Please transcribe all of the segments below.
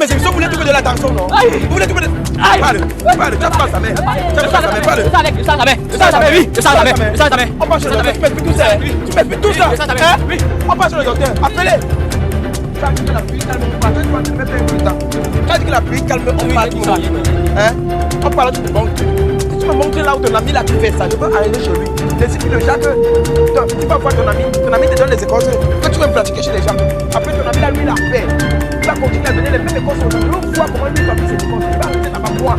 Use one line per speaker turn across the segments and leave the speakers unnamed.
Mais c'est vous voulez trouver de l'attention, non? Vous voulez trouver de... Parle, tu as pas sa mère. Tu as pas sa mère, parle. On passe sur le docteur, tu m'expliques tout ça. Tu m'expliques tout ça. On passe sur le docteur, appelez. Tu as dit que la pluie calme, on parle. Tu vas te mettre un peu de temps. Tu as dit que la pluie calme, on parle tout le monde. On parle tout le monde. Si tu me montres là où ton ami là qui fait ça, je veux arrêter chez lui. Décide le gens que tu vas voir ton ami te donne les écoles que tu veux pratiquer chez les gens. Après ton ami là, lui, il a fait. Il va continuer à donner les mêmes écoles aux gens. On voit comment lui va faire ses écoles. Il va arrêter là-bas moi.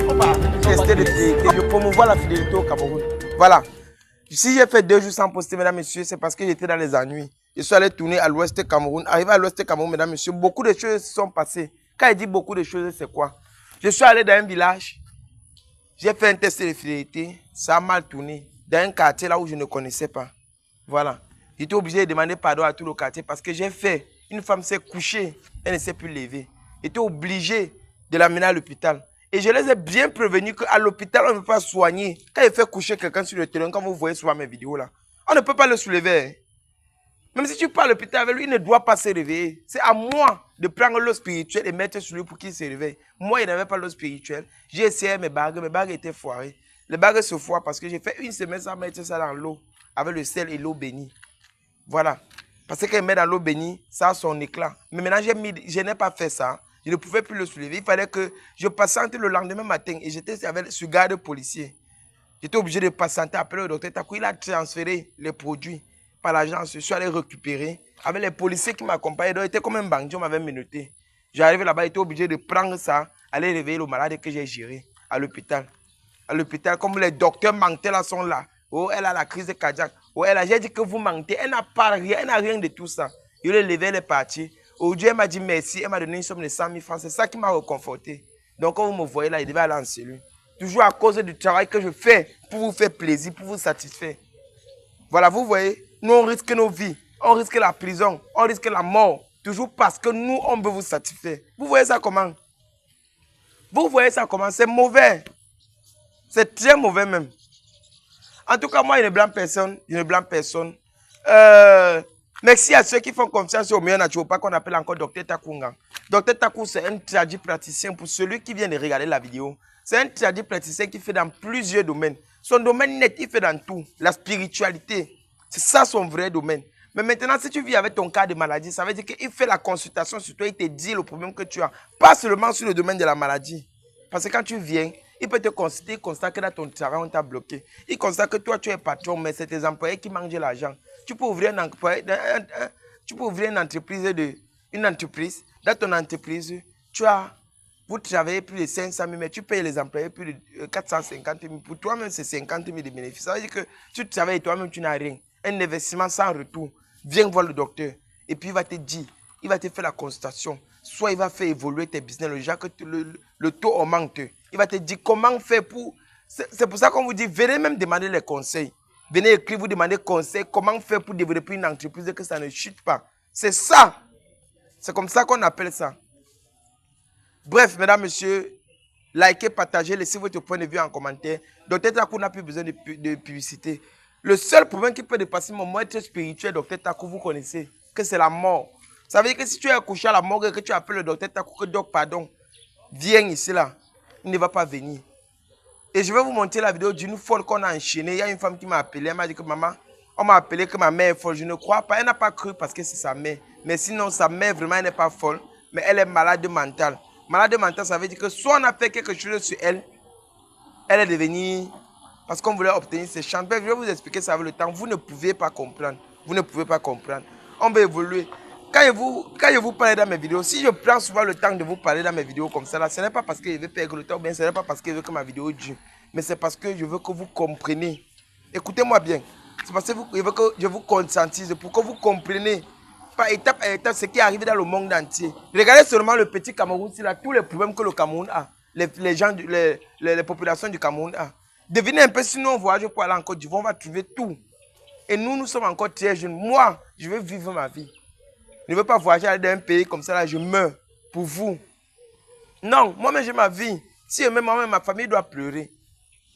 On va tester les fidélités. Je promouvois la fidélité au Cameroun. Voilà. Si j'ai fait 2 jours sans poster, mesdames, messieurs, c'est parce que j'étais dans les ennuis. Je suis allé tourner à l'ouest Cameroun. Arrivé à l'ouest Cameroun, mesdames, messieurs, beaucoup de choses se sont passées. Quand il dit beaucoup de choses, c'est quoi? Je suis allé dans un village. J'ai fait un test de fidélité. Ça a mal tourné. Dans un quartier là où je ne connaissais pas. Voilà. J'étais obligé de demander pardon à tout le quartier parce que j'ai fait. Une femme s'est couchée. Elle ne s'est plus levée. J'étais obligé de l'amener à l'hôpital. Et je les ai bien prévenus qu'à l'hôpital, on ne peut pas soigner. Quand il fait coucher quelqu'un sur le terrain, comme vous voyez souvent mes vidéos là, on ne peut pas le soulever. Même si tu pars à l'hôpital avec lui, il ne doit pas se réveiller. C'est à moi de prendre l'eau spirituelle et mettre sur lui pour qu'il se réveille. Moi, il n'avait pas l'eau spirituelle. J'ai essayé mes bagues étaient foirées. Les bagues se foirent parce que j'ai fait une semaine sans mettre ça dans l'eau, avec le sel et l'eau bénie. Voilà. Parce que quand il met dans l'eau bénie, ça a son éclat. Mais maintenant, je n'ai pas fait ça. Je ne pouvais plus le soulever. Il fallait que je patiente le lendemain matin et j'étais avec ce garde policier. J'étais obligé de patienter après le docteur Takou. Il a transféré les produits par l'agence. Je suis allé récupérer. Avec les policiers qui m'accompagnaient, donc était comme un bandit, on m'avait menotté. J'arrivais là-bas, j'étais obligé de prendre ça, aller réveiller le malade que j'ai géré à l'hôpital. À l'hôpital, comme les docteurs mentels là sont là. Oh, elle a la crise cardiaque. Oh, j'ai dit que vous mentez. Elle n'a pas rien, elle n'a rien de tout ça. Je l'ai levé, elle est partie. Aujourd'hui, elle m'a dit merci, elle m'a donné une somme de 100 000 francs. C'est ça qui m'a reconforté. Donc, quand vous me voyez là, il devait aller en cellule. Toujours à cause du travail que je fais pour vous faire plaisir, pour vous satisfaire. Voilà, vous voyez, nous on risque nos vies, on risque la prison, on risque la mort. Toujours parce que nous, on veut vous satisfaire. Vous voyez ça comment? Vous voyez ça comment? C'est mauvais. C'est très mauvais même. En tout cas, moi, je ne blâme personne. Je ne blâme personne. Merci à ceux qui font confiance au meilleur naturopathe qu'on appelle encore Dr Takunga. Dr Takou, c'est un traduit praticien pour celui qui vient de regarder la vidéo. C'est un traduit praticien qui fait dans plusieurs domaines. Son domaine net, il fait dans tout. La spiritualité, c'est ça son vrai domaine. Mais maintenant, si tu vis avec ton cas de maladie, ça veut dire qu'il fait la consultation sur toi, il te dit le problème que tu as. Pas seulement sur le domaine de la maladie. Parce que quand tu viens, il peut te constater, il constate que dans ton travail, on t'a bloqué. Il constate que toi, tu es patron, mais c'est tes employés qui mangent l'argent. Tu peux ouvrir une entreprise. Dans ton entreprise, vous travaillez plus de 500 000, mais tu payes les employés plus de 450 000. Pour toi-même, c'est 50 000 de bénéfices. Ça veut dire que tu travailles toi-même, tu n'as rien. Un investissement sans retour. Viens voir le docteur. Et puis, il va te dire, il va te faire la consultation. Soit il va faire évoluer tes business, le genre que le taux augmente. Il va te dire comment faire pour... C'est pour ça qu'on vous dit, venez même demander les conseils. Venez écrire, vous demander conseils, comment faire pour développer une entreprise et que ça ne chute pas. C'est ça. C'est comme ça qu'on appelle ça. Bref, mesdames, messieurs, likez, partagez, laissez votre point de vue en commentaire. Docteur Takou n'a plus besoin de publicité. Le seul problème qui peut dépasser mon maître spirituel, Docteur Takou, vous connaissez, que c'est la mort. Ça veut dire que si tu es accouché à la mort et que tu appelles le Docteur Takou, que Doc, pardon, viens ici là, il ne va pas venir. Et je vais vous montrer la vidéo d'une folle qu'on a enchaînée. Il y a une femme qui m'a appelé, elle m'a dit que maman, on m'a appelé que ma mère est folle. Je ne crois pas, elle n'a pas cru parce que c'est sa mère. Mais sinon, sa mère, vraiment, elle n'est pas folle, mais elle est malade mentale. Malade mentale, ça veut dire que soit on a fait quelque chose sur elle, elle est devenue... Parce qu'on voulait obtenir ses chances. Je vais vous expliquer ça avec le temps. Vous ne pouvez pas comprendre. Vous ne pouvez pas comprendre. On va évoluer. Quand je vous parle dans mes vidéos, si je prends souvent le temps de vous parler dans mes vidéos comme ça, là, ce n'est pas parce que je veux perdre le temps, bien ce n'est pas parce que je veux que ma vidéo dure. Mais c'est parce que je veux que vous compreniez. Écoutez-moi bien. C'est parce que je veux que je vous conscientise pour que vous compreniez par étape à étape ce qui arrive dans le monde entier. Regardez seulement le petit Cameroun, c'est là tous les problèmes que le Cameroun a. Les populations du Cameroun a. Devinez un peu, si nous on voyage pour aller en Côte d'Ivoire, on va trouver tout. Et nous sommes encore très jeunes. Moi, je veux vivre ma vie. Je ne veux pas voyager aller dans un pays comme ça, là, je meurs pour vous. Non, moi-même j'ai ma vie. Si moi-même ma famille doit pleurer,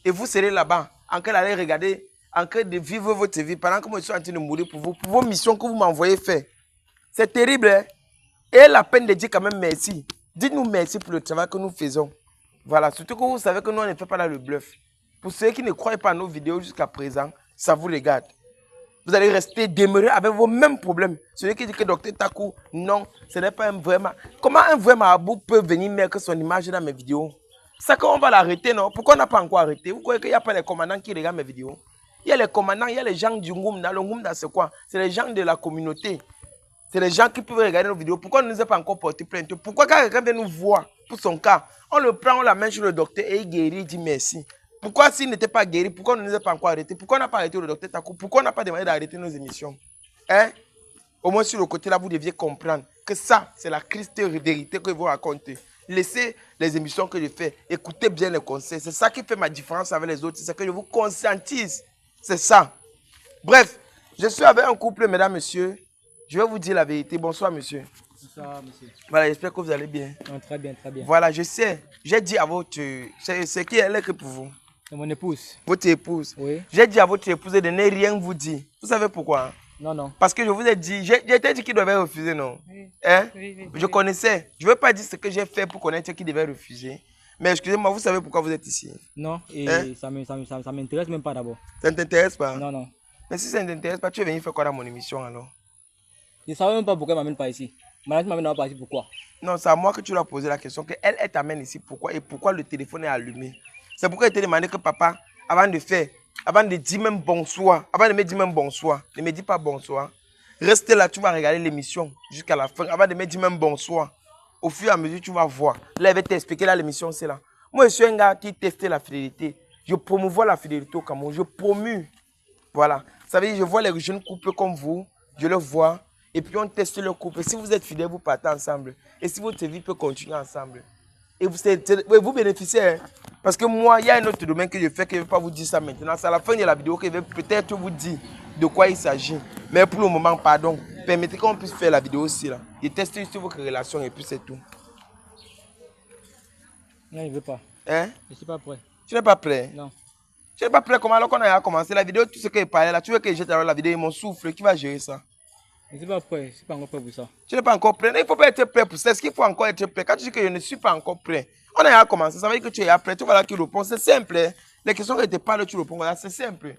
et vous serez là-bas, en train d'aller regarder, en train de vivre votre vie, pendant que moi je suis en train de mourir pour vous, pour vos missions que vous m'envoyez faire. C'est terrible, hein? Et la peine de dire quand même merci. Dites-nous merci pour le travail que nous faisons. Voilà, surtout que vous savez que nous, on ne fait pas là le bluff. Pour ceux qui ne croient pas à nos vidéos jusqu'à présent, ça vous regarde. Vous allez rester demeurer avec vos mêmes problèmes. Celui qui dit que Docteur Taku, non, ce n'est pas un vrai marabout. Comment un vrai marabout peut venir mettre son image dans mes vidéos? C'est qu'on va l'arrêter, non? Pourquoi on n'a pas encore arrêté? Vous croyez qu'il n'y a pas les commandants qui regardent mes vidéos? Il y a les commandants, il y a les gens du Ngoumda. Le Ngoumda, c'est quoi? C'est les gens de la communauté. C'est les gens qui peuvent regarder nos vidéos. Pourquoi on ne nous a pas encore porté plainte? Pourquoi quand quelqu'un vient nous voir pour son cas, on le prend, on l'amène chez le docteur et il guérit, il dit merci. Pourquoi s'il n'était pas guéri, pourquoi on ne nous a pas encore arrêté? Pourquoi on n'a pas arrêté le docteur Taku? Pourquoi on n'a pas demandé d'arrêter nos émissions? Hein? Au moins sur le côté là, vous deviez comprendre que ça, c'est la triste vérité que je vous raconte. Laissez les émissions que je fais, écoutez bien les conseils. C'est ça qui fait ma différence avec les autres. C'est que je vous conscientise. C'est ça. Bref, je suis avec un couple, mesdames, messieurs. Je vais vous dire la vérité. Bonsoir, monsieur.
Bonsoir, monsieur.
Voilà, j'espère que vous allez bien.
Non, très bien, très bien.
Voilà, je sais. J'ai dit à votre... C'est qui elle est que pour vous?
C'est mon épouse.
Votre épouse?
Oui.
J'ai dit à votre épouse de ne rien vous dire. Vous savez pourquoi?
Non, non.
Parce que je vous ai dit, j'ai dit qu'il devait refuser, non?
Oui.
Hein?
Oui.
Je connaissais. Je ne veux pas dire ce que j'ai fait pour connaître qu'il devait refuser. Mais excusez-moi, vous savez pourquoi vous êtes ici?
Non, et
Hein?
ça m'intéresse même pas d'abord.
Ça ne t'intéresse pas?
Non, non.
Mais si ça ne t'intéresse pas, tu es venu faire quoi dans mon émission alors?
Je ne savais même pas pourquoi elle m'amène pas ici. Maintenant, tu m'amènes pas ici, pourquoi?
Non, c'est à moi que tu lui as posé la question, qu'elle t'amène ici, pourquoi et pourquoi le téléphone est allumé. C'est pourquoi elle t'a demandé que papa, avant de dire même bonsoir, avant de me dire même bonsoir, ne me dis pas bonsoir. Reste là, tu vas regarder l'émission jusqu'à la fin, avant de me dire même bonsoir. Au fur et à mesure, tu vas voir. Là, elle va t'expliquer, là, l'émission, c'est là. Moi, je suis un gars qui teste la fidélité. Je promouvois la fidélité au Cameroun, je promue. Voilà. Ça veut dire, je vois les jeunes couples comme vous, je les vois. Et puis on teste le couple. Si vous êtes fidèles, vous partez ensemble. Et si votre vie peut continuer ensemble. Et vous bénéficiez. Hein? Parce que moi, il y a un autre domaine que je fais que je ne vais pas vous dire ça maintenant. C'est à la fin de la vidéo que je vais peut-être vous dire de quoi il s'agit. Mais pour le moment, pardon. Permettez qu'on puisse faire la vidéo aussi. Là. Je teste sur votre relation et puis c'est tout.
Non, il ne veut pas.
Hein?
Je ne suis pas prêt.
Tu n'es pas prêt?
Non.
Tu n'es pas prêt comment alors qu'on a commencé la vidéo, tout ce que je parlais là. Tu veux que je jette la vidéo et mon souffle, qui va gérer ça?
Je ne suis pas prêt. Je ne suis pas encore prêt pour ça.
Tu n'es pas encore prêt. Il ne faut pas être prêt pour ça. Est-ce qu'il faut encore être prêt? Quand tu dis que je ne suis pas encore prêt, on a commencé. Ça veut dire que tu es prêt. Tu vois là qui répond. C'est simple. Hein? Les questions que je te parle, tu réponds là. C'est simple.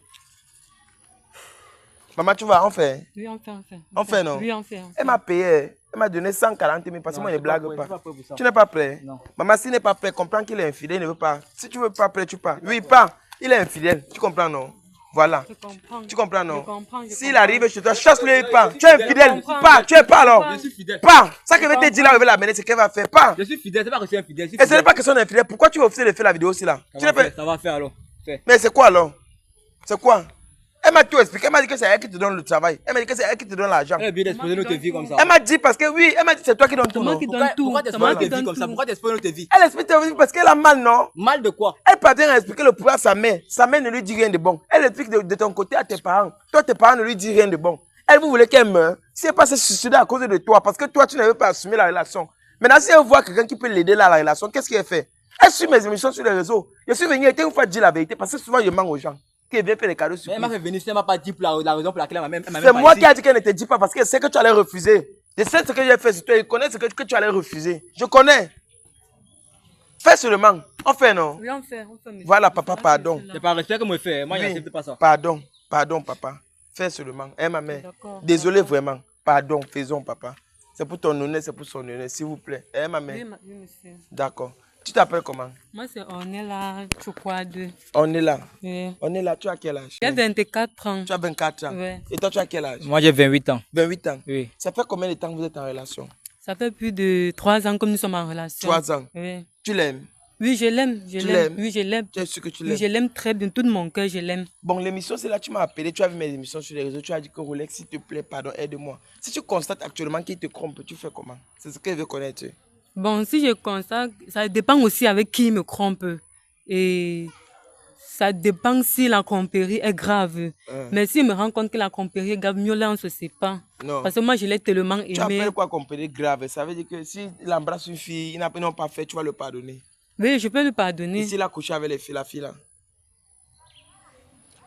Maman, tu vois, on fait.
Oui, on fait.
On fait, non?
Oui, on fait.
Elle m'a payé. Elle m'a donné 140 000 parce que moi, je ne blague pas.
Je ne suis pas prêt pour ça.
Tu n'es pas prêt?
Non.
Maman, s'il n'est pas prêt, comprends qu'il est infidèle. Il ne veut pas. Si tu ne veux pas prêt, tu pars. Oui, pas. Il est infidèle. Tu comprends, non? Voilà.
Je comprends.
Tu comprends, non?
Je comprends.
S'il arrive chez toi, chasse-le et pas. Tu es infidèle. Pas. Tu es pas alors.
Je suis fidèle.
Pas. Ça que je vais te dire là, je vais l'amener, c'est qu'elle va faire. Pas.
Je suis fidèle. C'est pas que je suis infidèle.
Et ce n'est pas question d'infidèle. Pourquoi tu vas refuser de faire la vidéo aussi là? Tu n'es pas...
Ça va faire alors. Fais.
Mais c'est quoi alors? C'est quoi? Elle m'a tout expliqué. Elle m'a dit que c'est elle qui te donne le travail. Elle m'a dit que c'est elle qui te donne l'argent.
Elle a bien d'exposer notre vie comme ça.
Elle m'a dit parce que oui, elle m'a dit c'est toi qui donne tout.
C'est moi
Non?
qui donne tout.
Pourquoi
C'est
t'exposes
moi
notre
qui
vie
donne
comme ça?
tout.
Pourquoi t'exposes notre vie?
Elle explique ta vie parce qu'elle a mal, non?
Mal de quoi?
Elle parvient à expliquer le pouvoir à sa mère. Sa mère ne lui dit rien de bon. Elle explique de ton côté à tes parents. Toi, tes parents ne lui disent rien de bon. Elle, vous voulez qu'elle meure. Si elle passe se suicider à cause de toi, parce que toi, tu ne veux pas assumer la relation. Maintenant, si elle voit quelqu'un qui peut l'aider là, la relation, qu'est-ce qu'elle fait? Elle suit mes émissions sur les réseaux. Je suis venu une fois dire la vérité parce que souvent, je mens aux gens. Qui vient faire les cadeaux sur
Elle m'a fait venir, elle m'a pas dit pour la raison pour laquelle elle m'a même
C'est moi qui ai dit qu'elle ne te dit pas parce qu'elle sait que tu allais refuser. Je sais ce que j'ai fait sur toi. Je connais ce que tu allais refuser. Je connais. Fais seulement. On fait, non?
Oui, on fait. Monsieur.
Voilà, papa, pardon.
C'est pas respect que me fait. Moi,
Oui.
j'accepte pas ça.
Pardon, papa. Fais seulement. Hein, ma mère?
D'accord.
Désolé vraiment. Pardon, faisons, papa. C'est pour ton honneur, c'est pour son honneur, s'il vous plaît. Hein, ma mère?
Oui, monsieur.
D'accord. Tu t'appelles comment?
Moi, c'est Ornella Choukwade.
On est là.
Oui.
On est là. Tu as quel âge?
J'ai 24 ans.
Tu as 24 ans.
Oui.
Et toi, tu as quel âge?
Moi, j'ai 28 ans.
28 ans.
Oui.
Ça fait combien de temps que vous êtes en relation?
Ça fait plus de 3 ans que nous sommes en relation.
3 ans.
Oui.
Tu l'aimes?
Oui, je l'aime. Je
Tu
l'aime.
l'aimes?
Oui, je l'aime.
Tu es sûr que tu
Oui,
l'aimes?
je l'aime très bien. Tout de mon cœur, je l'aime.
Bon, l'émission, c'est là tu m'as appelé, tu as vu mes émissions sur les réseaux, tu as dit que Rolex, s'il te plaît, pardon, aide-moi. Si tu constates actuellement qu'il te trompe, tu fais comment? C'est ce que je veux connaître.
Bon, si je constate, ça dépend aussi avec qui il me trompe. Et ça dépend si la tromperie est grave. Mais s'il me rend compte que la tromperie est grave, mieux là, on ne se sépare.
Non.
Parce que moi, je l'ai tellement aimé.
Tu appelles quoi compagnie grave? Ça veut dire que s'il embrasse une fille, ils n'ont pas fait, tu vas le pardonner.
Oui, je peux lui
Et
pardonner.
s'il a couché avec les filles, la fille là?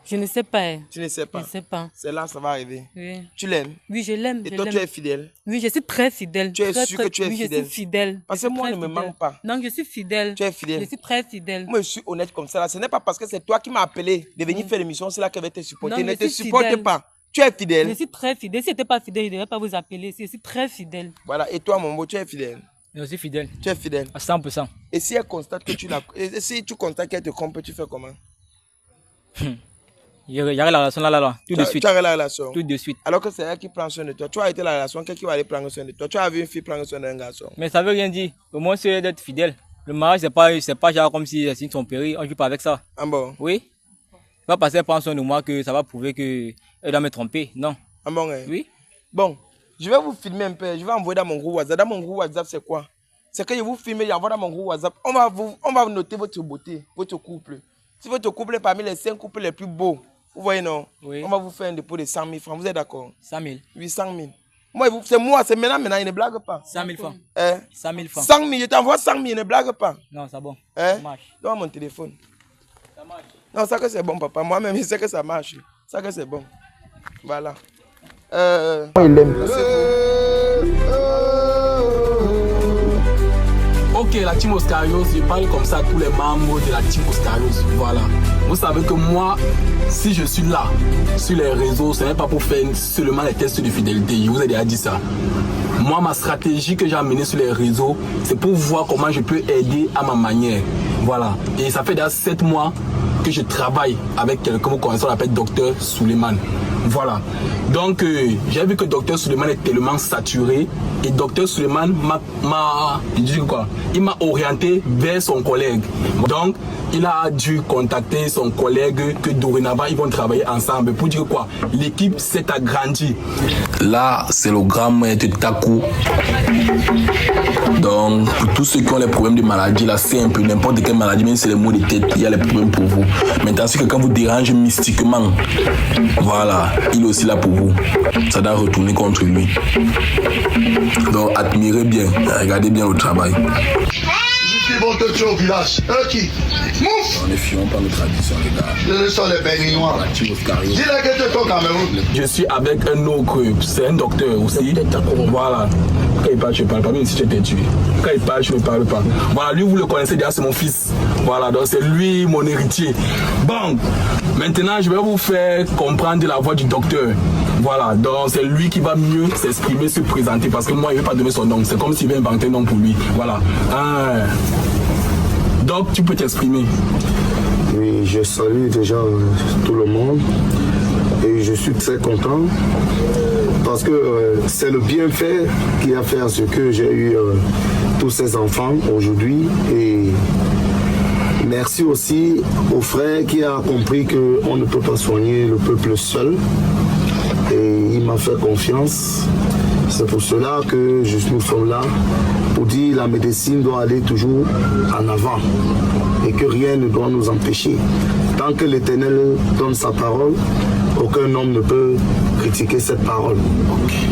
Je ne sais pas.
Tu ne sais pas.
Je ne sais pas.
C'est là, ça va arriver.
Oui.
Tu l'aimes?
Oui, je l'aime.
Et toi, tu es fidèle?
Oui, je suis très fidèle.
Tu es
très,
sûr
très...
que tu es
oui,
fidèle?
Je suis fidèle.
Parce que moi, ne me manque pas.
Non, je suis fidèle.
Tu es fidèle?
Je suis très fidèle.
Moi, je suis honnête comme ça. Là. Ce n'est pas parce que c'est toi qui m'as appelé de venir faire l'émission, c'est là qu'elle va te supporter.
Non,
ne
je
te
suis
supporte
fidèle.
pas. Tu es fidèle?
Je suis très fidèle. Si je n'étais pas fidèle, je ne devais pas vous appeler. Je suis très fidèle.
Voilà. Et toi, mon beau, tu es fidèle?
Je suis fidèle.
Tu es fidèle?
À 100%.
Et si elle constate que tu l'as... Et si tu constates qu'elle te trompe, tu fais comment?
Il y a la relation là, tout de suite.
Tu as la relation?
Tout de suite.
Alors que c'est elle qui prend soin de toi. Tu as été la relation, quelqu'un qui va aller prendre soin de toi. Tu as vu une fille prendre soin d'un garçon.
Mais ça veut rien dire. Au moins, c'est d'être fidèle. Le mariage, c'est pas genre comme si c'est son péri. On joue pas avec ça.
Ah bon?
Oui. C'est pas parce qu'elle prend soin de moi que ça va prouver qu'elle doit me tromper. Non.
Ah bon, hein?
Oui.
Bon, je vais vous filmer un peu. Je vais envoyer dans mon groupe WhatsApp. Dans mon groupe WhatsApp, c'est quoi? C'est que je vous filme, j'envoie dans mon groupe WhatsApp. On va noter votre beauté, votre couple. Si votre couple est parmi les 5 couples les plus beaux, vous voyez, non?
Oui.
On va vous faire un dépôt de 100 000 francs. Vous êtes d'accord?
100 000.
800 000. Moi, c'est maintenant, il ne blague pas.
100 000 francs.
Hein?
100 000 francs.
100 000, je t'envoie 100 000, ne blague pas.
Non, c'est bon.
Hein?
Ça marche.
Donne mon téléphone.
Ça marche.
Non, ça que c'est bon, papa. Moi-même, je sais que ça marche. Ça que c'est bon. Voilà. Il aime.
Ok, la team Oscarios, je parle comme ça à tous les membres de la team Oscarios. Voilà. Vous savez que moi, si je suis là, sur les réseaux, ce n'est pas pour faire seulement les tests de fidélité. Je vous ai déjà dit ça. Moi, ma stratégie que j'ai amenée sur les réseaux, c'est pour voir comment je peux aider à ma manière. Voilà. Et ça fait déjà 7 mois que je travaille avec quelqu'un, vous connaissez, on l'appelle Dr Suleiman. Voilà. Donc, j'ai vu que Dr Suleiman est tellement saturé. Et Dr Suleiman il m'a orienté vers son collègue. Donc, il a dû contacter son collègue que dorénavant, ils vont travailler ensemble. Pour dire quoi? L'équipe s'est agrandie. Là, c'est le grand maître Taku. Donc, pour tous ceux qui ont les problèmes de maladie, là, c'est un peu n'importe quelle maladie, même si c'est les maux de tête, il y a les problèmes pour vous. Maintenant, si quelqu'un vous dérange mystiquement, voilà, il est aussi là pour vous. Ça doit retourner contre lui. Donc, admirez bien, regardez bien le travail.
Qui vont te tuer au village? Eux qui? Mouf!
On ne fions pas nos traditions, les gars.
Ce sont les béninois. Dis-leur que tu es au Cameroun.
Je suis avec un autre, c'est un docteur aussi. Voilà. Quand il parle, je ne parle pas, même si tu étais tué. Quand il parle, je ne parle pas. Voilà, lui, vous le connaissez déjà, c'est mon fils. Voilà, donc c'est lui mon héritier. Bon, maintenant, je vais vous faire comprendre la voix du docteur. Voilà, donc c'est lui qui va mieux s'exprimer, se présenter, parce que moi, il ne veut pas donner son nom. C'est comme s'il veut inventer un nom pour lui. Voilà. Donc, tu peux t'exprimer.
Oui, je salue déjà tout le monde et je suis très content parce que c'est le bienfait qui a fait à ce que j'ai eu tous ces enfants aujourd'hui. Et merci aussi au frère qui a compris qu'on ne peut pas soigner le peuple seul. Et il m'a fait confiance. C'est pour cela que nous sommes là pour dire que la médecine doit aller toujours en avant et que rien ne doit nous empêcher. Tant que l'Éternel donne sa parole, aucun homme ne peut critiquer cette parole.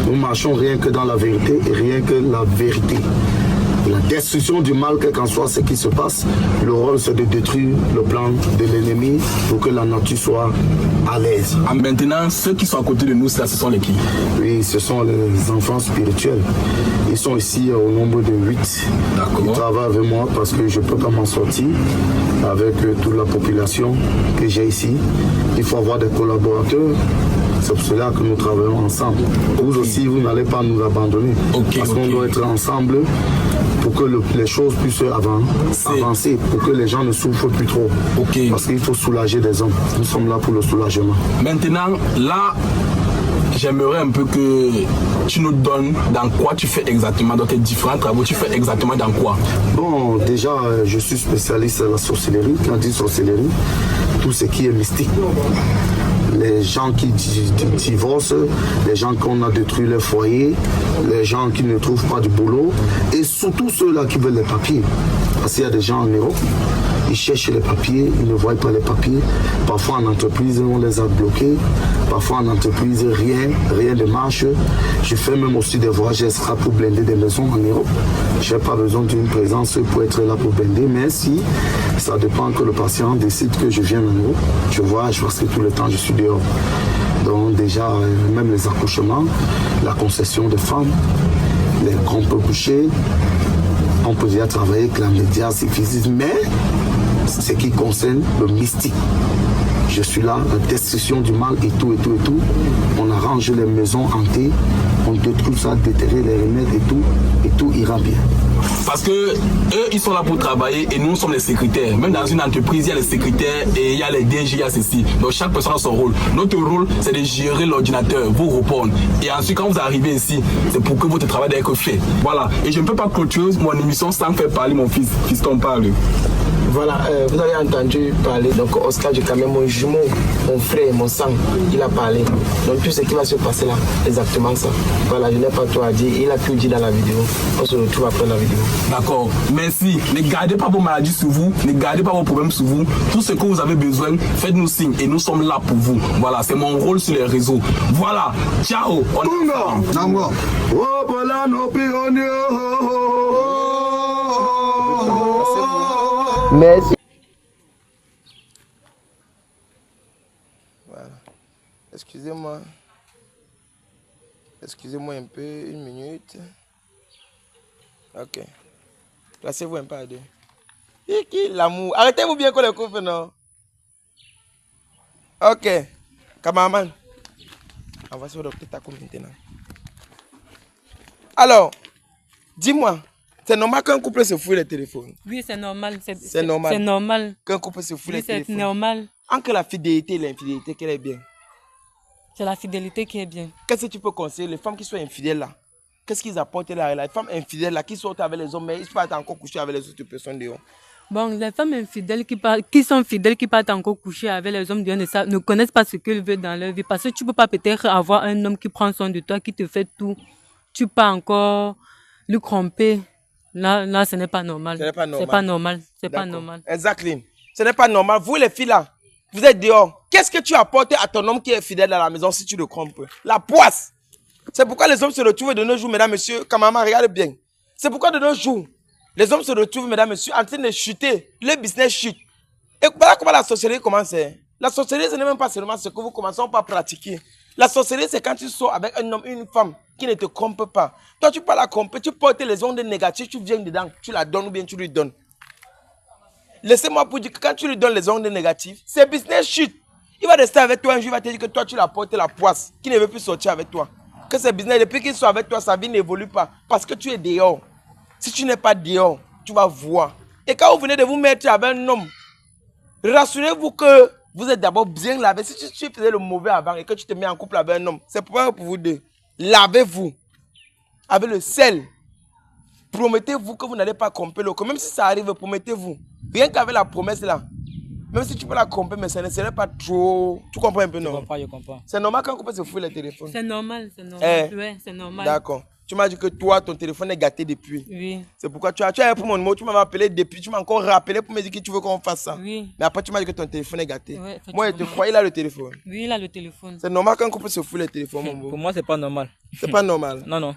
Nous marchons rien que dans la vérité et rien que la vérité. La destruction du mal, quel qu'en soit ce qui se passe, le rôle c'est de détruire le plan de l'ennemi pour que la nature soit à l'aise.
Maintenant, ceux qui sont à côté de nous, ça, ce sont les qui?
Oui, ce sont les enfants spirituels. Ils sont ici au nombre de 8.
D'accord.
Ils travaillent avec moi parce que je ne peux pas m'en sortir avec toute la population que j'ai ici. Il faut avoir des collaborateurs. C'est pour cela que nous travaillons ensemble. Vous aussi, vous n'allez pas nous abandonner. Parce qu'on doit être ensemble pour que les choses puissent avancer, pour que les gens ne souffrent plus trop. Parce qu'il faut soulager des hommes. Nous sommes là pour le soulagement.
Maintenant, là, j'aimerais un peu que tu nous donnes dans quoi tu fais exactement, dans tes différents travaux, tu fais exactement dans quoi?
Bon, déjà, je suis spécialiste en la sorcellerie. Quand on dit sorcellerie, tout ce qui est mystique. Les gens qui divorcent, les gens qu'on a détruit leur foyer, les gens qui ne trouvent pas de boulot et surtout ceux-là qui veulent les papiers. Parce qu'il y a des gens en Europe, Ils cherchent les papiers, ils ne voient pas les papiers. Parfois en entreprise, on les a bloqués. Parfois en entreprise, rien ne marche. Je fais même aussi des voyages extra pour blinder des maisons en Europe. Je n'ai pas besoin d'une présence pour être là pour blinder, mais si ça dépend que le patient décide que je viens en Europe, je voyage parce que tout le temps je suis dehors. Donc déjà, même les accouchements, la concession de femmes, les grompes bouchées, on peut déjà travailler avec la médias physique, mais ce qui concerne le mystique. Je suis là, la destruction du mal et tout. On arrange les maisons hantées, on détruit ça, déterrer les remèdes et tout ira bien.
Parce que eux, ils sont là pour travailler et nous sommes les secrétaires. Même dans une entreprise, il y a les secrétaires et il y a les DG, il y a ceci. Donc chaque personne a son rôle. Notre rôle, c'est de gérer l'ordinateur, vous répondre. Et ensuite, quand vous arrivez ici, c'est pour que votre travail doit être fait. Voilà. Et je ne peux pas clôturer mon émission sans faire parler mon fils. Fiston parle.
Voilà, vous avez entendu parler, donc Oscar j'ai quand même mon jumeau, mon frère, mon sang, il a parlé. Donc tout ce qui va se passer là, exactement ça. Voilà, je n'ai pas tout à dire, il a tout dit dans la vidéo. On se retrouve après la vidéo.
D'accord, merci. Ne gardez pas vos maladies sur vous, ne gardez pas vos problèmes sur vous. Tout ce que vous avez besoin, faites-nous signe et nous sommes là pour vous. Voilà, c'est mon rôle sur les réseaux. Voilà, ciao.
Merci.
Voilà. Excusez-moi. Excusez-moi un peu, une minute. Ok. Placez-vous un peu à deux. Qui l'amour. Arrêtez-vous bien qu'on les couvre, non? Ok. Cameraman. On va se voir le Taco maintenant. Alors, dis-moi. C'est normal qu'un couple se fouille les téléphones.
Oui, c'est normal.
C'est normal.
C'est normal.
Qu'un couple se fouille les
C'est
téléphones.
normal.
Entre la fidélité et l'infidélité, quelle est bien?
C'est la fidélité qui est bien.
Qu'est-ce que tu peux conseiller les femmes qui sont infidèles là? Qu'est-ce qu'ils apportent là? Les femmes infidèles là qui sortent avec les hommes, mais ils ne peuvent pas encore coucher avec les autres personnes dehors.
Bon, les femmes infidèles qui sont fidèles, qui partent encore coucher avec les hommes dehors, ne connaissent pas ce qu'ils veulent dans leur vie. Parce que tu ne peux pas peut-être avoir un homme qui prend soin de toi, qui te fait tout. Tu peux encore lui tromper. Là, ce n'est pas normal.
Ce n'est pas normal.
C'est pas normal. C'est pas normal.
Exactement. Ce n'est pas normal. Vous les filles là, vous êtes dehors. Qu'est-ce que tu apportes à ton homme qui est fidèle à la maison si tu le trompes? La poisse. C'est pourquoi les hommes se retrouvent de nos jours, mesdames, messieurs. Cameraman, regarde bien. C'est pourquoi de nos jours, les hommes se retrouvent, mesdames, messieurs, en train de chuter. Le business chute. Et voilà comment la sorcellerie commence. La sorcellerie, ce n'est même pas seulement ce que vous commencez pas à pratiquer. La sorcellerie, c'est quand tu sors avec un homme, une femme qui ne te trompe pas. Toi, tu peux la tromper, tu portes les ondes négatives, tu viens dedans, tu la donnes ou bien tu lui donnes. Laissez-moi pour dire que quand tu lui donnes les ondes négatives, c'est business shit. Il va rester avec toi un jour, il va te dire que toi, tu l'as porté la poisse, qui ne veut plus sortir avec toi. Que c'est business, depuis qu'il soit avec toi, sa vie n'évolue pas. Parce que tu es dehors. Si tu n'es pas dehors, tu vas voir. Et quand vous venez de vous mettre avec un homme, rassurez-vous que vous êtes d'abord bien lavé. Si tu faisais le mauvais avant et que tu te mets en couple avec un homme, c'est pour vous deux. Lavez-vous avec le sel. Promettez-vous que vous n'allez pas tromper l'autre. Même si ça arrive, promettez-vous. Rien qu'avec la promesse là. Même si tu peux la tromper, mais ça ne serait pas trop. Tu comprends un peu, non?
Je comprends.
C'est normal qu'un couple se fouille les téléphones.
C'est normal, c'est normal. Ouais, c'est normal.
D'accord. Tu m'as dit que toi, ton téléphone est gâté depuis. Oui. C'est pourquoi tu as pour mon numéro, tu m'as appelé depuis, tu m'as encore rappelé pour me dire que tu veux qu'on fasse ça. Oui. Mais après, tu m'as dit que ton téléphone est gâté. Oui, moi, je te crois, il a le téléphone. Oui, il a le téléphone. C'est normal qu'un couple se fouille les téléphones, mon beau.
Pour moi, c'est pas normal.
C'est pas normal.
Non.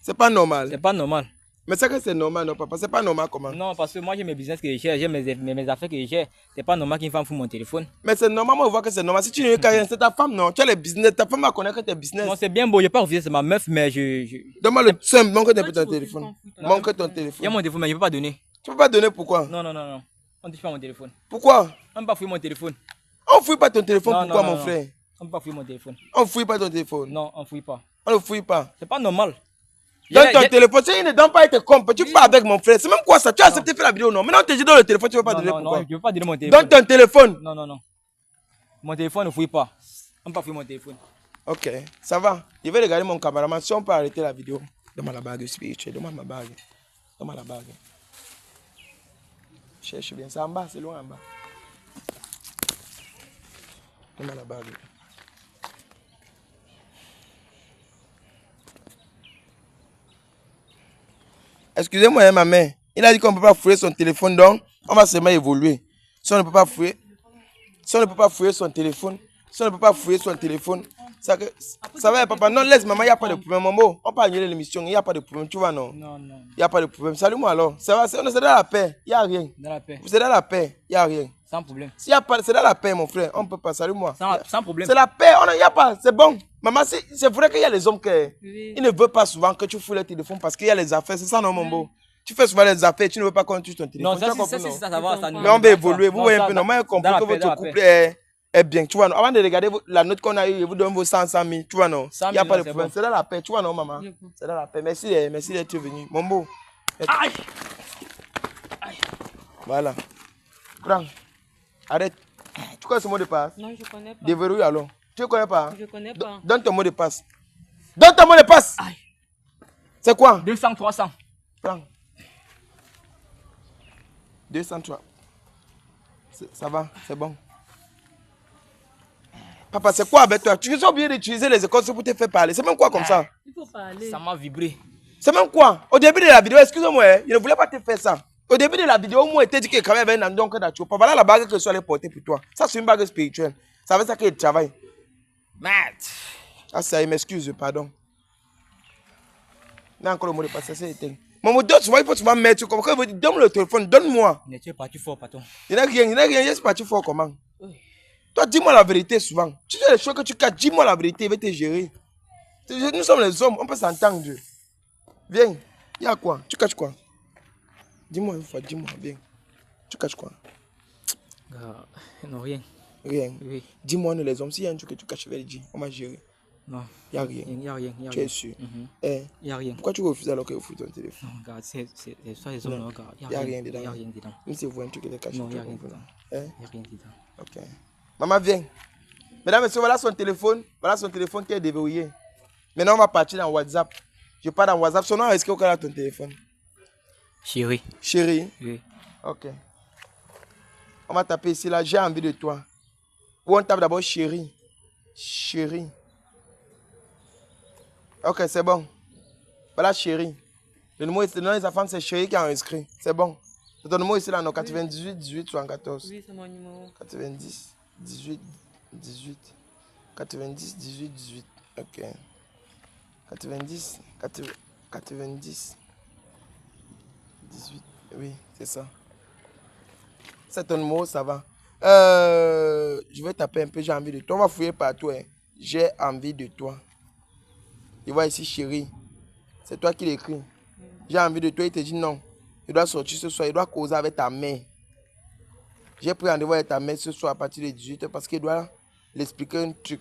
C'est pas normal.
C'est pas normal.
Mais c'est que c'est normal, non, papa. C'est pas normal comment?
Non, parce que moi, j'ai mes business que je gère, j'ai mes affaires que je gère. C'est pas normal qu'une femme fout mon téléphone.
Mais c'est normal, moi, je vois que c'est normal. Si tu n'es qu'à rien, c'est ta femme, non? Tu as les business. Ta femme va connaître que tes business.
Non, c'est bien beau. Je n'ai pas refusé, c'est ma meuf, mais
Donne-moi le simple, manque ton téléphone. Manque ton téléphone.
Il y a mon téléphone, mais je ne peux pas donner.
Tu peux pas donner pourquoi?
Non. On ne touche pas mon téléphone.
Pourquoi?
On ne peut pas fouiller mon téléphone.
On ne fouille pas ton téléphone, pourquoi, mon frère?
On ne peut pas fouiller mon téléphone.
On ne fouille pas ton téléphone?
Non, on ne fouille pas.
On ne fouille pas.
C'est pas normal.
Donne ton téléphone, si il ne donne pas, il te compte. Tu parles avec mon frère. C'est même quoi ça? Tu as accepté de faire la vidéo, non? Maintenant, on te dit dans le téléphone, tu ne veux pas donner pourquoi?
Non, je ne veux pas donner mon téléphone.
Donne ton téléphone.
Non. Mon téléphone ne fouille pas. On ne peut pas fouiller mon téléphone.
Ok, ça va. Je vais regarder mon caméraman. Si on peut arrêter la vidéo. Donne-moi la bague spirituelle. Donne-moi ma bague. Donne-moi la bague. Cherche bien. C'est en bas, c'est loin en bas. Donne-moi la bague. Excusez-moi, ma mère. Il a dit qu'on ne peut pas fouiller son téléphone, donc On va seulement évoluer. Si on ne peut pas fouiller, son téléphone, ça va, papa. Non, laisse maman, il n'y a pas de problème. Maman, on peut annuler l'émission, il n'y a pas de problème. Tu vois, non?
Non, non.
Il n'y a pas de problème. Salut-moi alors. Ça va, on est dans la paix. Il n'y a rien.
Dans la paix.
Vous êtes dans la paix. Il n'y a rien.
Sans problème.
S'il y a pas, c'est dans la paix, mon frère. On ne peut pas. Salut-moi.
Sans problème.
C'est la paix. Il n'y a pas. C'est bon. Maman, c'est vrai qu'il y a les hommes qui ils ne veulent pas souvent que tu fouilles le téléphone parce qu'il y a les affaires. C'est ça, non, mon beau? Tu fais souvent les affaires, tu ne veux pas qu'on touche ton téléphone.
Non, ça va.
Mais on va évoluer. Vous voyez un peu, normalement, on comprend que votre couple est bien. Tu vois, non? Avant de regarder la note qu'on a eue, je vous donne vos 100 000. Tu vois, non? Il n'y a pas de problème. C'est dans la paix. Tu vois, non, maman? C'est dans la paix. Merci d'être venu. Mon beau.
Aïe!
Voilà. Prends. Arrête. Tu connais ce mot de passe?
Non, je ne connais pas.
Déverrouille alors. Tu ne connais pas?
Je ne connais pas.
Donne ton mot de passe. Donne ton mot de passe.
Aïe.
C'est quoi?
200, 300.
Prends. 203. Ça va, c'est bon. Papa, c'est quoi avec toi? Tu as oublié d'utiliser les écoles pour te faire parler. C'est même quoi comme ça?
Il faut parler.
Ça m'a vibré.
C'est même quoi? Au début de la vidéo, excusez-moi, je ne voulais pas te faire ça. Au début de la vidéo, moi, je t'ai dit que quand même avait un andon que tu as. Voilà la bague que je suis allé porter pour toi. Ça, c'est une bague spirituelle. Ça veut dire qu'il travaille.
Mat.
Ah, ça, il m'excuse, pardon. Mais encore le mot de passe, c'est éteint. Maman, souvent, il faut souvent mettre comme quand il veut dire, donne-moi le téléphone, donne-moi.
Tu es parti fort, patron.
Il n'y a rien, je suis parti fort comment? Oui. Toi, dis-moi la vérité souvent. Tu sais les choses que tu casses, dis-moi la vérité, il va te gérer. Nous sommes les hommes, on peut s'entendre. Viens, il y a quoi? Tu caches quoi? Dis-moi une fois, dis-moi, viens. Tu caches quoi?
Non, rien.
Rien.
Oui.
Dis-moi, nous les hommes, s'il y a un truc que tu caches, je vais le dire. On va gérer.
Non.
Il n'y a rien.
Il n'y a rien.
Tu es sûr?
Il n'y a rien.
Pourquoi tu refuses alors qu'il faut ton téléphone?
Non, regarde, c'est ça les hommes, regarde.
Il n'y a rien dedans.
Il n'y a rien dedans.
Même si vous voyez un truc qui est caché.
Non, il n'y a rien dedans. Il n'y a rien dedans.
Ok. Maman, viens. Mesdames, messieurs, voilà son téléphone. Voilà son téléphone qui est déverrouillé. Maintenant, on va partir dans WhatsApp. Je pars dans WhatsApp. Son nom, est-ce qu'il y a ton téléphone?
Chérie.
Chérie?
Oui.
Ok. On va taper ici, là. J'ai envie de toi. Ou on tape d'abord chérie. Chérie. Ok, c'est bon. Voilà, chérie. Le nom de sa femme, c'est chérie qui a inscrit. C'est bon. C'est ton numéro ici, là, non? 98 18 74.
Oui, c'est mon numéro.
90 18 18. 90 18 18. Ok. 90 90 18. Oui, c'est ça. C'est ton numéro, ça va. Je vais taper un peu, j'ai envie de toi. On va fouiller partout. Hein. J'ai envie de toi. Il voit ici, chérie. C'est toi qui l'écris. J'ai envie de toi. Il te dit non. Il doit sortir ce soir. Il doit causer avec ta mère. J'ai pris rendez-vous avec ta mère ce soir à partir de 18h parce qu'il doit l'expliquer un truc.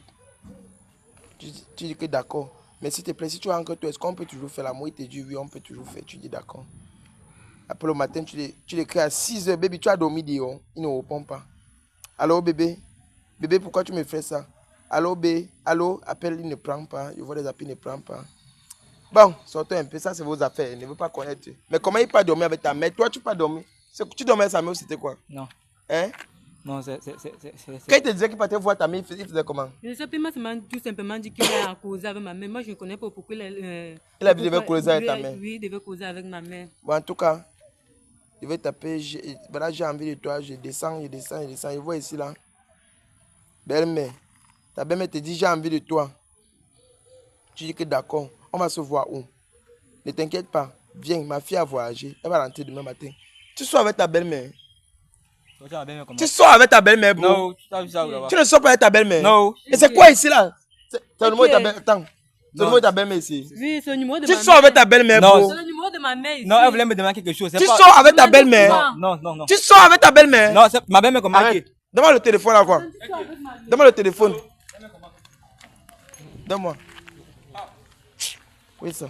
Tu dis que d'accord. Mais s'il te plaît, si tu rentres toi, est-ce qu'on peut toujours faire l'amour? Il te dit oui, on peut toujours faire. Tu dis d'accord. Après le matin, tu l'écris à 6h. Bébé, tu as dormi dehors. Il ne répond pas. Allô, bébé? Bébé, pourquoi tu me fais ça? Allô, bébé? Allô? Appelle, il ne prend pas. Je vois les appels, il ne prend pas. Bon, sortez un peu. Ça, c'est vos affaires. Il ne veut pas connaître. Mais comment il peut pas dormir avec ta mère? Toi, tu peux pas dormir. Tu dormais avec sa mère, c'était quoi?
Non.
Hein?
Non, c'est...
Quand il te disait qu'il partait voir ta mère, il faisait comment?
Je ne sais pas, il m'a tout simplement dit qu'il a causé avec ma mère. Moi, je ne connais pas pourquoi
il devait causer avec ta mère.
Oui, il devait causer avec ma mère.
Bon, en tout cas, je vais taper. Voilà, j'ai envie de toi. Je descends. Je vois ici, là. Belle-mère. Ta belle-mère te dit, j'ai envie de toi. Tu dis que d'accord. On va se voir où? Ne t'inquiète pas. Viens, ma fille a voyagé. Elle va rentrer demain matin. Tu sors avec ta belle-mère. Tu sors avec ta belle-mère, bro.
Non,
tu ne sors pas avec ta belle-mère.
Non.
Et c'est quoi ici, là? C'est le numéro de ta belle-mère. Attends. C'est le numéro de ta belle-mère ici.
Oui, c'est le numéro de ma mère.
Tu sors avec ta belle-mère, bro.
C'est le numéro de ma mère ici.
Non, elle voulait me demander quelque chose.
Tu sors avec ta belle-mère.
Non.
Tu sors avec ta belle-mère.
Non, ma belle-mère comment?
Arrête. Donne-moi le téléphone, là, quoi. Donne-moi le téléphone. Donne-moi. Oui, ça.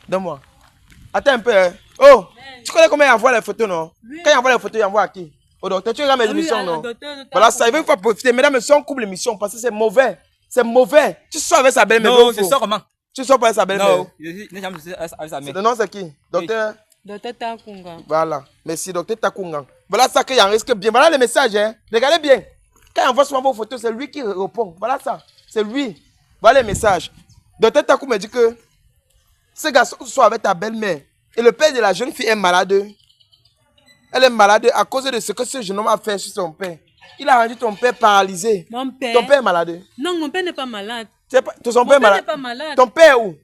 Donne-moi. Attends un peu, hein. Oh, tu connais comment il envoie les photos, non? Quand il envoie les photos, il envoie à qui? Au docteur, tu regardes mes émissions, non? Voilà, ça, il veut profiter. Mesdames, messieurs, on coupe l'émission parce que c'est mauvais. C'est mauvais. Tu sors avec sa belle-mère.
Non, je sors comment?
Tu sors pas avec sa belle-mère.
Non, je n'ai jamais sorti avec sa mère.
Le nom, c'est qui? Docteur?
Docteur Takunga.
Voilà. Merci, docteur Takunga. Voilà ça qu'il en risque bien. Voilà le message, hein. Regardez bien. Quand il envoie souvent vos photos, c'est lui qui répond. Voilà ça. C'est lui. Voilà le message. Docteur Takunga me dit que ce garçon soit avec ta belle-mère. Et le père de la jeune fille est malade. Elle est malade à cause de ce que ce jeune homme a fait sur son père. Il a rendu ton père paralysé.
Mon père.
Ton père est malade.
Non, mon père n'est pas malade.
Ton père est malade.
Pas malade.
Ton père est où?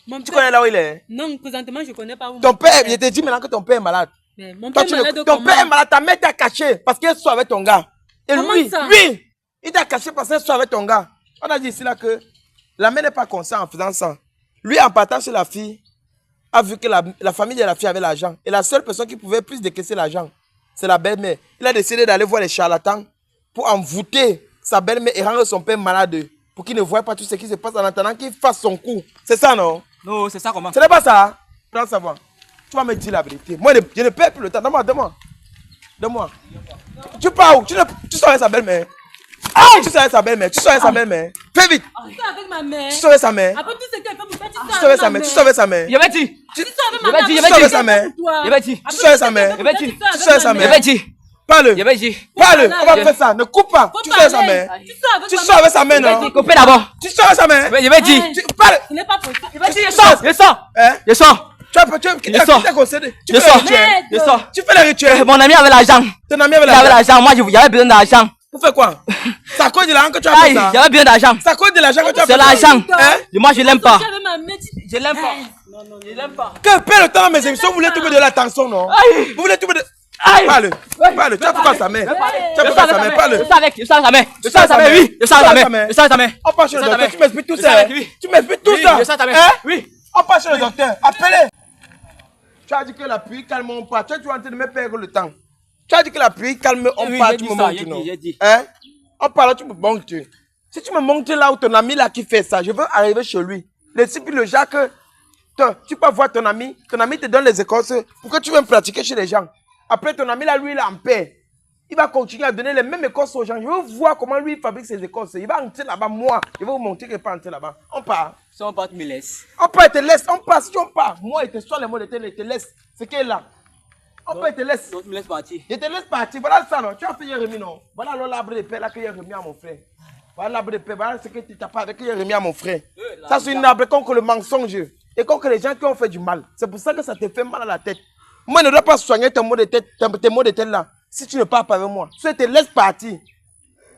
Mon
Tu
père...
connais là où il est?
Non, présentement, je ne connais pas où.
Ton père, je te dis maintenant que ton père est malade.
Mais mon
Toi,
père est malade
ton
comment?
père est malade, ta mère t'a caché parce qu'elle soit avec ton gars. Et
Comment
lui,
ça?
il t'a caché parce qu'elle soit avec ton gars. On a dit ici là que la mère n'est pas consciente en faisant ça. Lui, en partant chez la fille, a vu que la famille de la fille avait l'argent. Et la seule personne qui pouvait plus décaisser l'argent, c'est la belle-mère. Il a décidé d'aller voir les charlatans pour envoûter sa belle-mère et rendre son père malade. Pour qu'il ne voie pas tout ce qui se passe en attendant qu'il fasse son coup. C'est ça, non?
Non, c'est ça comment?
Ce n'est pas ça. Prends savoir. Tu vas me dire la vérité. Moi, je ne perds plus le temps. Donne-moi. Tu pars où? Tu sors avec sa belle-mère. Tu sors avec sa belle-mère. Fais vite.
Tu sors avec ma mère.
Tu sors avec sa mère.
Après tout ce qu'elle fait pour toi,
Tu sors avec sa mère. Tu sors avec sa mère.
Je vais dire.
Tu sors avec ma mère.
Tu sors avec sa mère.
Je vais dire.
Tu sors avec sa mère.
Je vais dire.
Tu sors avec sa
Je
mère.
vais dire.
Parle.
Je vais dire.
Parle. On va faire ça. Ne coupe pas. Tu sors avec sa mère. Tu sors avec sa mère, non?
Coupez d'abord.
Tu sors avec sa mère.
Je vais dire.
Parle.
Ce n'est pas possible.
Je vais dire. Je sors. Je sors.
Hein?
Je sors.
Tu t'es concédé. Tu
Je
fais
sors.
les rituels.
Je sors.
Tu fais les rituels.
Mon ami avait l'argent.
Ton ami avait
Il avait
l'argent.
l'argent. Moi, j'avais besoin d'argent.
Pour faire quoi? C'est à cause de l'argent que tu as fait
Aïe,
ça.
j'avais besoin d'argent.
C'est à cause de l'argent que tu as fait
C'est
ça.
l'argent.
Hein?
Et moi, je l'aime pas.
Je
l'aime pas. Non, non, je l'aime pas.
Que perd le temps dans mes émissions, vous voulez trouver de l'attention, non?
Aïe.
Vous voulez trouver de...
Aïe.
Parle. Tu as pourquoi sa mère? Tu as
Je
pourquoi
sors
sa mère?
avec
Parle.
Je sors avec. Je sors avec sa mère. Je sors avec sa mère. Oui. Je sors avec sa mère. Je sors avec sa mère.
On passe chez le
Je sors
docteur.
avec.
Tu m'expliques tout
Je
ça.
sors avec lui.
Tu m'expliques tout
Oui,
ça.
je sors avec.
Hein?
Oui.
On passe chez le docteur. Appelez. Tu as dit que la pluie calme mon pas. Tu es en train de me perdre le temps. Tu as dit que la pluie calme mon
Oui,
pas.
j'ai
Tu
dit
me
ça,
montres,
j'ai dit.
hein? On parle, tu me montres. Si tu me montres là où ton ami là qui fait ça, je veux arriver chez lui. Le type, le Jacques, tu peux voir ton ami te donne les écorces pour que tu viennes pratiquer chez les gens. Après, ton ami là, lui, il est en paix. Il va continuer à donner les mêmes écorces aux gens. Je veux voir comment lui fabrique ses écorces. Il va entrer là-bas, moi. Je vais vous montrer qu'il ne peut pas entrer là-bas. On part.
Si on part, tu me laisses.
On part, il te laisse. On part, si on part. Moi, il te soit les mots de tel, il te laisse. C'est qu'il est là. On part, il te laisse.
Donc, tu me laisses partir.
Je te laisse partir. Voilà ça, non. Tu as fait Jérémie, non. Voilà alors l'arbre de paix là que j'ai remis à mon frère. Voilà l'arbre de paix. Voilà ce que tu t'as pas avec que j'ai remis à mon frère. Ça, c'est une arbre contre le mensonge et contre les gens qui ont fait du mal. C'est pour ça que ça te fait mal à la tête. Moi, je ne dois pas soigner tes mots de tête, tes mots de tête là. Si tu ne parles pas avec moi, soit je te laisse partir.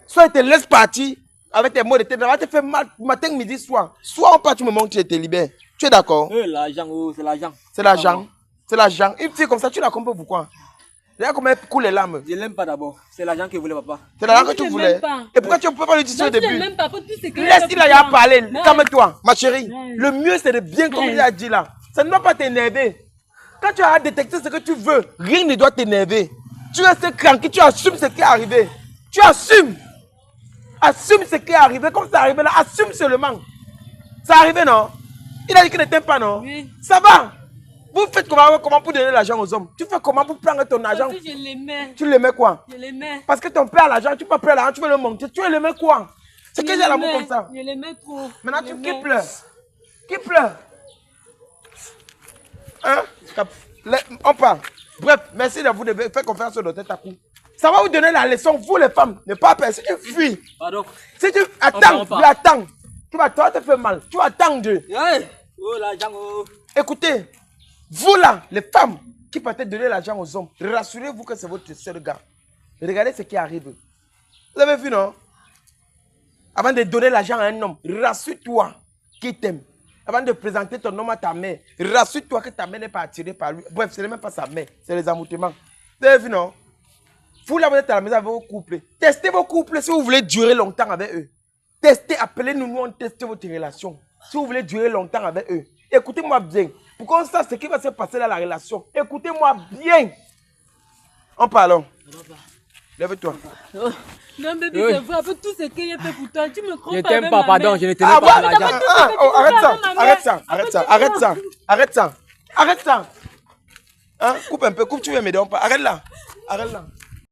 Soit je te laisse partir avec tes mots de tête. Ça va te faire mal matin, midi, soir. Soit on part, tu me montres, tu te libères. Tu es d'accord?
L'argent, c'est l'argent.
C'est l'argent. C'est l'argent. Une fille comme ça, tu la comprends pourquoi? Regarde comment elle coule les larmes.
Je l'aime pas d'abord. C'est l'argent que voulait papa.
C'est l'argent que
Je
tu
l'aime
voulais.
pas.
Et pourquoi tu ne peux pas lui dire ça au début?
Même pas. Tout ce que
Laisse, il a à parler. Calme-toi, ma chérie.
Ouais.
Le mieux, c'est de bien comme il a dit là. Ça ne doit pas t'énerver. Quand tu as détecté ce que tu veux, rien ne doit t'énerver. Tu restes tranquille, tu assumes ce qui est arrivé. Tu assumes. Assume ce qui est arrivé. Comme c'est arrivé là, assume seulement. C'est arrivé, non? Il a dit qu'il ne t'aime pas, non?
Oui.
Ça va. Vous faites comment pour donner l'argent aux hommes? Tu fais comment pour prendre ton argent?
Parce que je l'aimais.
Tu l'aimais quoi?
Je l'aimais.
Parce que ton père a l'argent, tu peux prendre l'argent, tu veux le monter. Tu l'aimais quoi? C'est que j'ai l'amour comme ça.
Je l'aimais trop.
Maintenant,
Je
qui
l'aimais.
pleure? Qui pleure? Hein? On part. Bref, merci de vous de faire confiance au docteur Takou. Ça va vous donner la leçon, vous les femmes, ne pas peur. Si tu fuis,
Pardon.
si tu attends,
on part.
tu attends. Tu vas te faire mal. Tu vas attendre.
Hey. Oh, l'argent, oh.
Écoutez, vous là, les femmes qui partez donner l'argent aux hommes, rassurez-vous que c'est votre seul gars. Regardez ce qui arrive. Vous avez vu, non? Avant de donner l'argent à un homme, rassure-toi qu'il t'aime. Avant de présenter ton homme à ta mère, rassure-toi que ta mère n'est pas attirée par lui. Bref, ce n'est même pas sa mère, c'est les amoutements. Vous avez vu, non? Vous là, vous êtes à la maison avec vos couples. Testez vos couples si vous voulez durer longtemps avec eux. Testez, appelez-nous, nous on teste votre relation. Si vous voulez durer longtemps avec eux. Écoutez-moi bien. Pour qu'on sache ce qui va se passer dans la relation. Écoutez-moi bien. En parlant. Lève-toi.
Non, bébé, c'est vrai. Après tout ce qu'il a fait pour toi, tu me crois
Je
pas.
t'aime
avec
pas,
ma
pardon.
mère.
Je ne t'aime
Ah,
pas.
ouais,
l'argent.
arrête ça. Arrête ça. Arrête ça. Arrête ça. Arrête ça. Arrête ça. Hein? Coupe un peu. Coupe, tu veux m'aider. Arrête là. Arrête là.